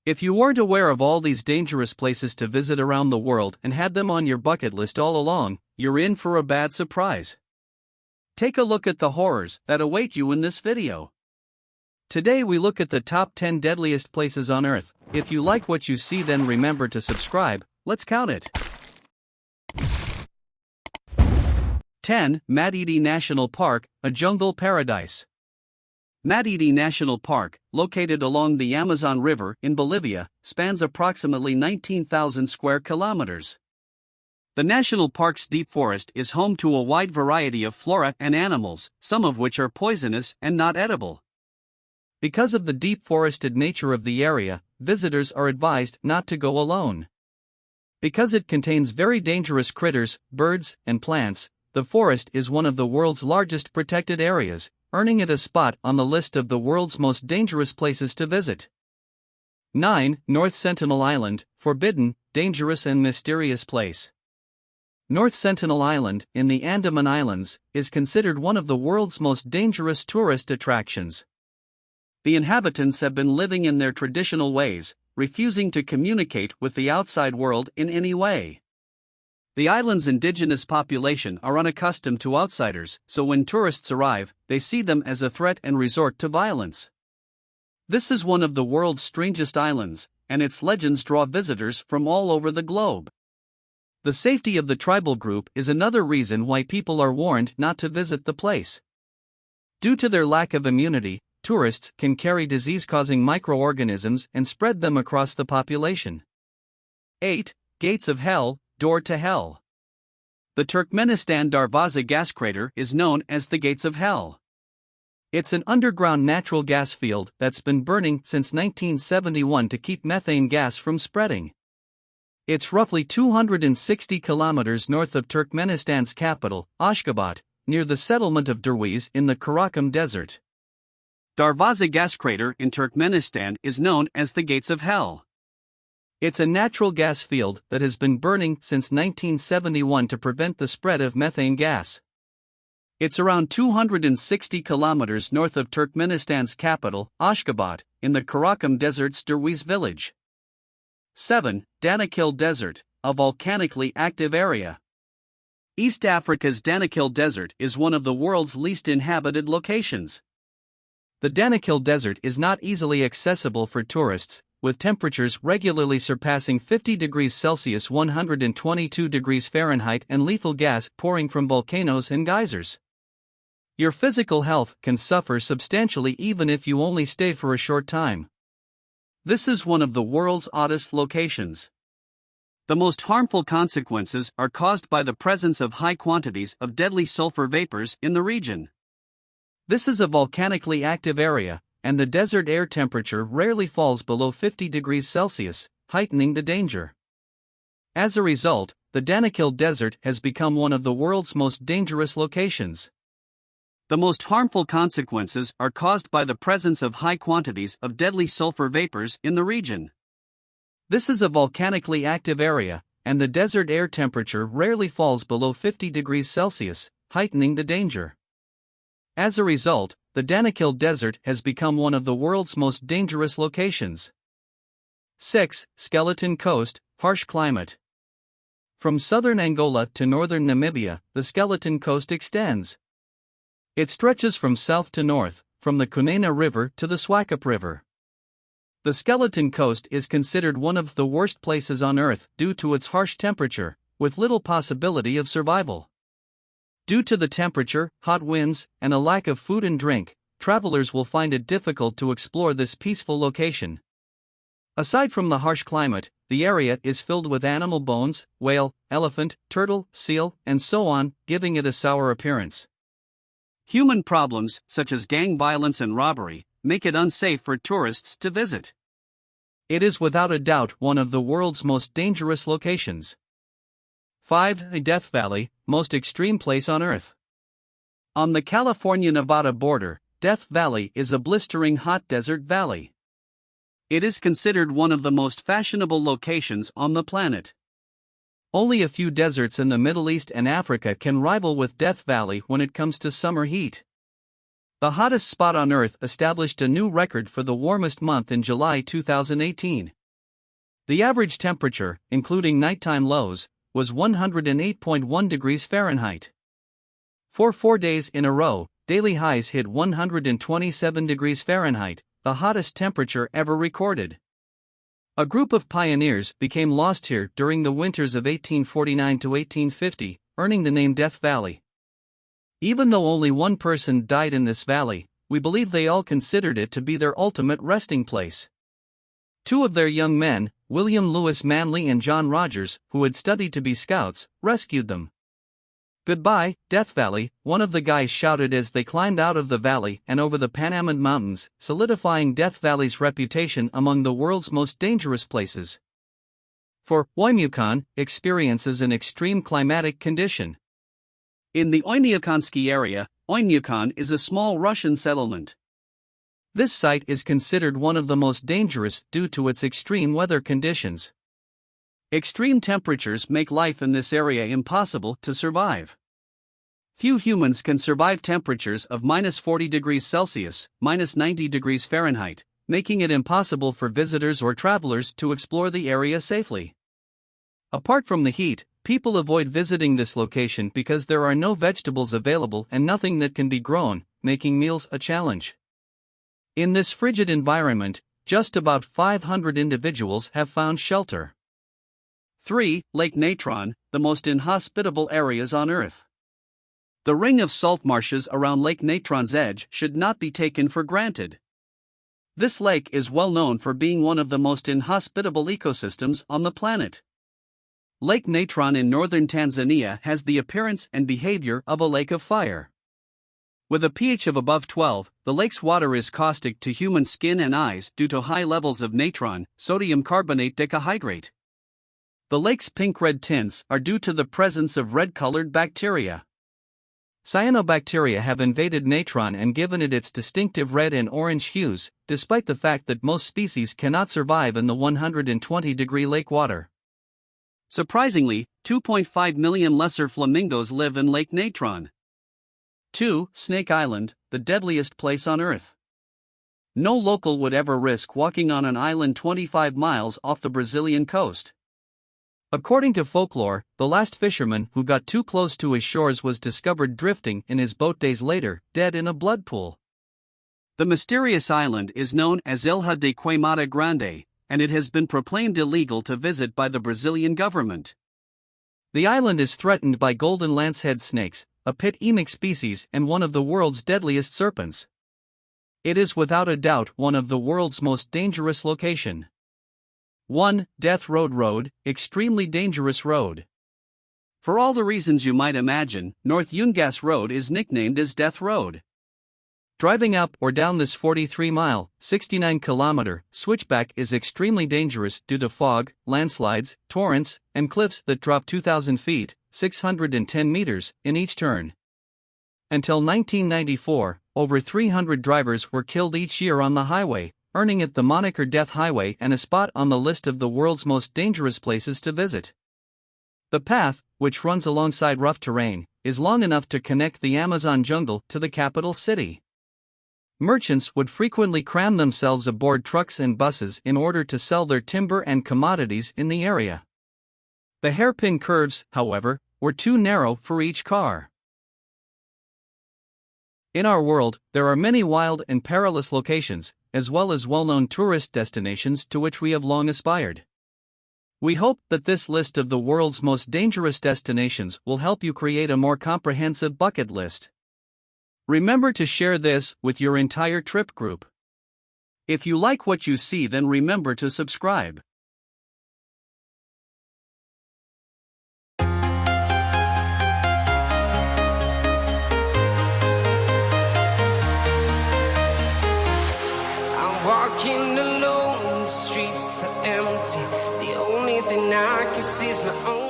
If you weren't aware of all these dangerous places to visit around the world and had them on your bucket list all along, you're in for a bad surprise. Take a look at the horrors that await you in this video. Today we look at the top 10 deadliest places on Earth. If you like what you see, then remember to subscribe. Let's count it. 10. Madre National Park, a jungle paradise. Madre National Park, located along the Amazon River in Bolivia, spans approximately 19,000 square kilometers. The national park's deep forest is home to a wide variety of flora and animals, some of which are poisonous and not edible. Because of the deep forested nature of the area, visitors are advised not to go alone. Because it contains very dangerous critters, birds, and plants, the forest is one of the world's largest protected areas, earning it a spot on the list of the world's most dangerous places to visit. 9. North Sentinel Island, forbidden, dangerous and mysterious place. North Sentinel Island, in the Andaman Islands, is considered one of the world's most dangerous tourist attractions. The inhabitants have been living in their traditional ways, refusing to communicate with the outside world in any way. The island's indigenous population are unaccustomed to outsiders, so when tourists arrive, they see them as a threat and resort to violence. This is one of the world's strangest islands, and its legends draw visitors from all over the globe. The safety of the tribal group is another reason why people are warned not to visit the place. Due to their lack of immunity, tourists can carry disease-causing microorganisms and spread them across the population. 8. Gates of Hell, door to hell. The Turkmenistan Darvaza gas crater is known as the Gates of Hell. It's an underground natural gas field that's been burning since 1971 to keep methane gas from spreading. It's roughly 260 kilometers north of Turkmenistan's capital, Ashgabat, near the settlement of Derwiz in the Karakum Desert. Darvaza gas crater in Turkmenistan is known as the Gates of Hell. It's a natural gas field that has been burning since 1971 to prevent the spread of methane gas. It's around 260 kilometers north of Turkmenistan's capital, Ashgabat, in the Karakum Desert's Derwiz village. 7. Danakil Desert, a volcanically active area. East Africa's Danakil Desert is one of the world's least inhabited locations. The Danakil Desert is not easily accessible for tourists, with temperatures regularly surpassing 50 degrees Celsius (122 degrees Fahrenheit) and lethal gas pouring from volcanoes and geysers. Your physical health can suffer substantially even if you only stay for a short time. This is one of the world's oddest locations. The most harmful consequences are caused by the presence of high quantities of deadly sulfur vapors in the region. This is a volcanically active area, and the desert air temperature rarely falls below 50 degrees Celsius, heightening the danger. As a result, the Danakil Desert has become one of the world's most dangerous locations. The most harmful consequences are caused by the presence of high quantities of deadly sulfur vapors in the region. This is a volcanically active area, and the desert air temperature rarely falls below 50 degrees Celsius, heightening the danger. As a result, the Danakil Desert has become one of the world's most dangerous locations. 6. Skeleton Coast, harsh climate. From southern Angola to northern Namibia, the Skeleton Coast extends. It stretches from south to north, from the Kunene River to the Swakop River. The Skeleton Coast is considered one of the worst places on Earth due to its harsh temperature, with little possibility of survival. Due to the temperature, hot winds, and a lack of food and drink, travelers will find it difficult to explore this peaceful location. Aside from the harsh climate, the area is filled with animal bones, whale, elephant, turtle, seal, and so on, giving it a sour appearance. Human problems, such as gang violence and robbery, make it unsafe for tourists to visit. It is without a doubt one of the world's most dangerous locations. 5. The Death Valley, most extreme place on Earth. On the California-Nevada border, Death Valley is a blistering hot desert valley. It is considered one of the most fashionable locations on the planet. Only a few deserts in the Middle East and Africa can rival with Death Valley when it comes to summer heat. The hottest spot on Earth established a new record for the warmest month in July 2018. The average temperature, including nighttime lows, was 108.1 degrees Fahrenheit. For 4 days in a row, daily highs hit 127 degrees Fahrenheit, the hottest temperature ever recorded. A group of pioneers became lost here during the winters of 1849 to 1850, earning the name Death Valley. Even though only one person died in this valley, we believe they all considered it to be their ultimate resting place. 2 of their young men, William Lewis Manley and John Rogers, who had studied to be scouts, rescued them. "Goodbye, Death Valley," one of the guys shouted as they climbed out of the valley and over the Panamint Mountains, solidifying Death Valley's reputation among the world's most dangerous places. For Onyukon experiences an extreme climatic condition. In the Onyukonsky area, Onyukon is a small Russian settlement. This site is considered one of the most dangerous due to its extreme weather conditions. Extreme temperatures make life in this area impossible to survive. Few humans can survive temperatures of -40 degrees Celsius, -90 degrees Fahrenheit, making it impossible for visitors or travelers to explore the area safely. Apart from the heat, people avoid visiting this location because there are no vegetables available and nothing that can be grown, making meals a challenge. In this frigid environment, just about 500 individuals have found shelter. 3. Lake Natron, the most inhospitable areas on Earth. The ring of salt marshes around Lake Natron's edge should not be taken for granted. This lake is well known for being one of the most inhospitable ecosystems on the planet. Lake Natron in northern Tanzania has the appearance and behavior of a lake of fire. With a pH of above 12, the lake's water is caustic to human skin and eyes due to high levels of natron, sodium carbonate decahydrate. The lake's pink-red tints are due to the presence of red-colored bacteria. Cyanobacteria have invaded natron and given it its distinctive red and orange hues, despite the fact that most species cannot survive in the 120-degree lake water. Surprisingly, 2.5 million lesser flamingos live in Lake Natron. 2. Snake Island, the deadliest place on Earth. No local would ever risk walking on an island 25 miles off the Brazilian coast. According to folklore, the last fisherman who got too close to his shores was discovered drifting in his boat days later, dead in a blood pool. The mysterious island is known as Ilha de Queimada Grande, and it has been proclaimed illegal to visit by the Brazilian government. The island is threatened by golden lancehead snakes, a pit emic species and one of the world's deadliest serpents. It is without a doubt one of the world's most dangerous locations. 1. Death Road, extremely dangerous road. For all the reasons you might imagine, North Yungas Road is nicknamed as Death Road. Driving up or down this 43-mile, 69-kilometer switchback is extremely dangerous due to fog, landslides, torrents, and cliffs that drop 2,000 feet, 610 meters, in each turn. Until 1994, over 300 drivers were killed each year on the highway, earning it the moniker Death Highway and a spot on the list of the world's most dangerous places to visit. The path, which runs alongside rough terrain, is long enough to connect the Amazon jungle to the capital city. Merchants would frequently cram themselves aboard trucks and buses in order to sell their timber and commodities in the area. The hairpin curves, however, were too narrow for each car. In our world, there are many wild and perilous locations, as well as well-known tourist destinations to which we have long aspired. We hope that this list of the world's most dangerous destinations will help you create a more comprehensive bucket list. Remember to share this with your entire trip group. If you like what you see, then remember to subscribe. Walking alone, the streets are empty. The only thing I can see is my own